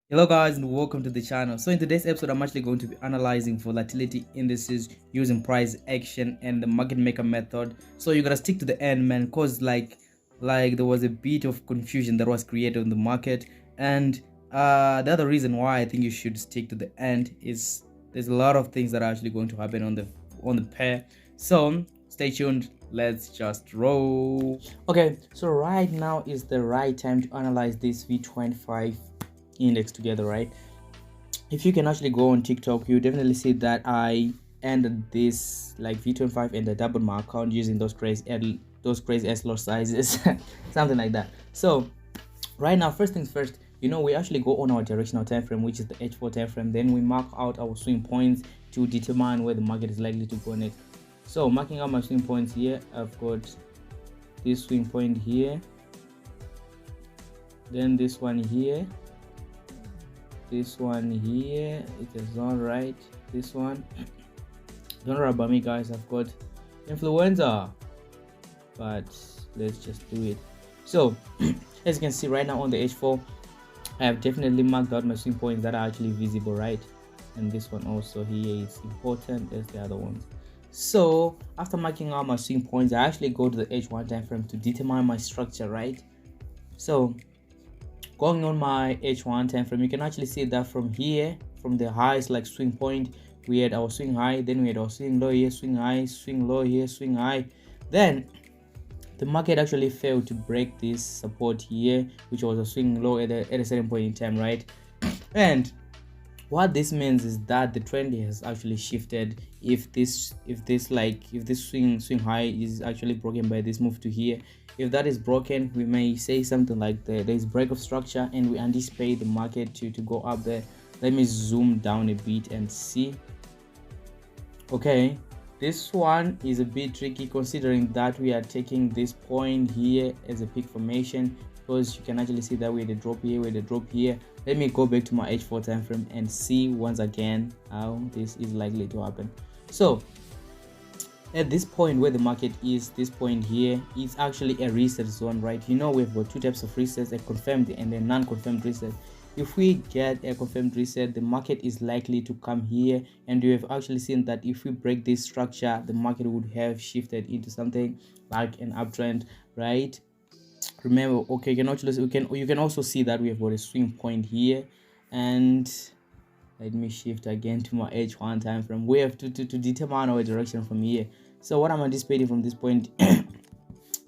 Hello guys and welcome to the channel. So in today's episode I'm actually going to be analyzing volatility indices using price action and the market maker method. So you're gonna stick to the end, man, cause like there was a bit of confusion that was created in the market. And the other reason why I think you should stick to the end is there's a lot of things that are actually going to happen on the pair. So stay tuned, let's just roll. Okay, so right now is the right time to analyze this V25 index together, right? If you can actually go on TikTok, you definitely see that I ended this like V25 and I doubled my account using those crazy S lot sizes something like that. So right now, first things first, we actually go on our directional time frame, which is the H4 time frame. Then we mark out our swing points to determine where the market is likely to go next. So marking out my swing points here, I've got this swing point here, then this one here, this one here. It is not right. This one, don't worry about me guys, I've got influenza, but let's just do it. So as you can see right now on the H4, I have definitely marked out my swing points that are actually visible, right? And this one also here is important as the other ones. So after marking out my swing points, I actually go to the H1 time frame to determine my structure, right? So going on my H1 time frame, you can actually see that from here, from the highest like swing point, we had our swing high, then we had our swing low here, swing high, swing low here, swing high. Then the market actually failed to break this support here, which was a swing low at a certain point in time, right? And what this means is that the trend has actually shifted. If this swing high is actually broken by this move to here, if that is broken, we may say something like there's break of structure and we anticipate the market to go up there. Let me zoom down a bit and see. Okay, this one is a bit tricky considering that we are taking this point here as a peak formation, because you can actually see that we had a drop here, we had a drop here. Let me go back to my H4 time frame and see once again how this is likely to happen. So at this point where the market is, this point here, is actually a reset zone, right? We've got two types of resets, a confirmed and a non-confirmed reset. If we get a confirmed reset, the market is likely to come here, and we have actually seen that if we break this structure, the market would have shifted into something like an uptrend, right? Remember, okay, you can also see that we have got a swing point here, and let me shift again to my H1 time frame. We have to determine our direction from here. So what I'm anticipating from this point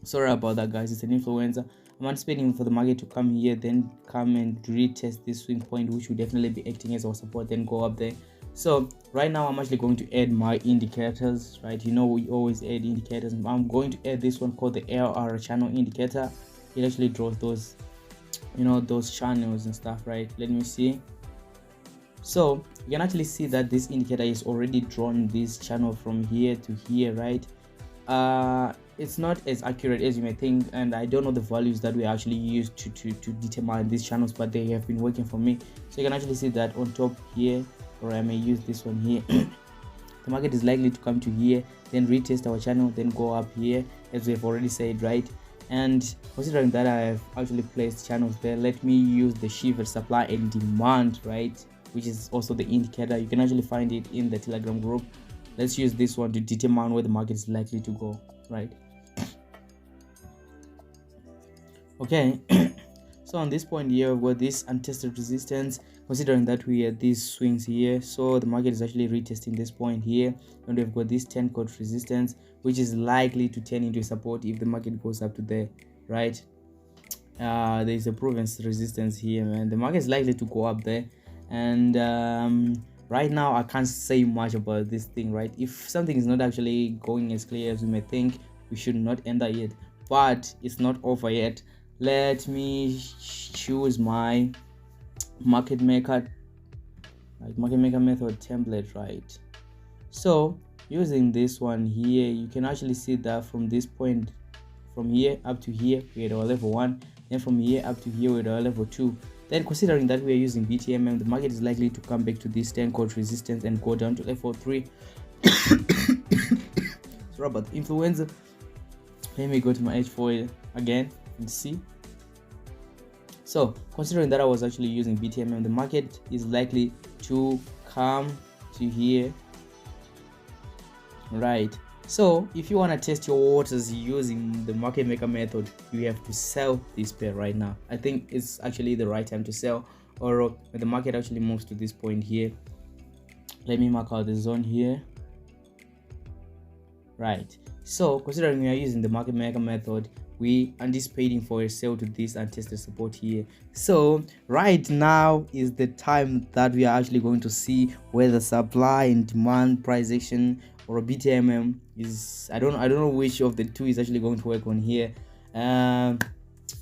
sorry about that guys, it's an influencer. I'm anticipating for the market to come here, then come and retest this swing point, which will definitely be acting as our support, then go up there. So right now I'm actually going to add my indicators, right? We always add indicators. I'm going to add this one called the ARR channel indicator. It actually draws those those channels and stuff, right? Let me see. So you can actually see that this indicator is already drawn this channel from here to here, right? It's not as accurate as you may think, and I don't know the values that we actually use to determine these channels, but they have been working for me. So you can actually see that on top here, or I may use this one here. The market is likely to come to here, then retest our channel, then go up here, as we've already said, right? And considering that I have actually placed channels there, let me use the shift supply and demand, right, which is also the indicator. You can actually find it in the Telegram group. Let's use this one to determine where the market is likely to go, right? Okay. So on this point here, we've got this untested resistance, considering that we had these swings here. So the market is actually retesting this point here, and we've got this 10 code resistance, which is likely to turn into a support if the market goes up to there, right? There's a proven resistance here, man. The market is likely to go up there, and right now I can't say much about this thing, right? If something is not actually going as clear as we may think, we should not enter yet, but it's not over yet. Let me choose my market maker method template, right? So using this one here, you can actually see that from this point, from here up to here, we had our level 1, then from here up to here we had our level 2. Then considering that we are using BTMM, the market is likely to come back to this 10 code resistance and go down to level 3. Sorry about the influenza. Let me go to my H4 again and see. So considering that I was actually using BTMM, the market is likely to come to here, right? So if you want to test your waters using the market maker method, you have to sell this pair right now. I think it's actually the right time to sell, or when the market actually moves to this point here. Let me mark out the zone here, right? So considering we are using the market maker method, we anticipating for a sell to this and test the support here. So right now is the time that we are actually going to see whether supply and demand price action or a BTMM is, I don't know which of the two is actually going to work on here.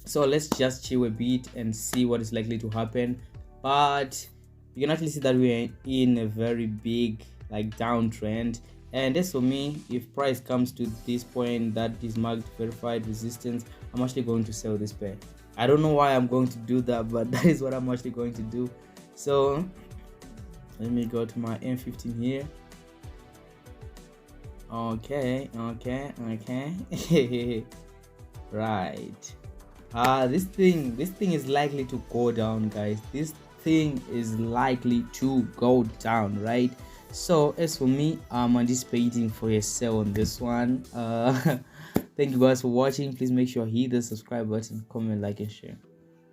So let's just chill a bit and see what is likely to happen. But you can actually see that we are in a very big like downtrend, and as for me, if price comes to this point that is marked verified resistance, I'm actually going to sell this pair. I don't know why I'm going to do that, but that is what I'm actually going to do. So let me go to my M15 here. Okay right. This thing is likely to go down, guys. This thing is likely to go down, right? So as for me, I'm anticipating for a sell on this one. Thank you guys for watching. Please make sure you hit the subscribe button, comment, like, and share.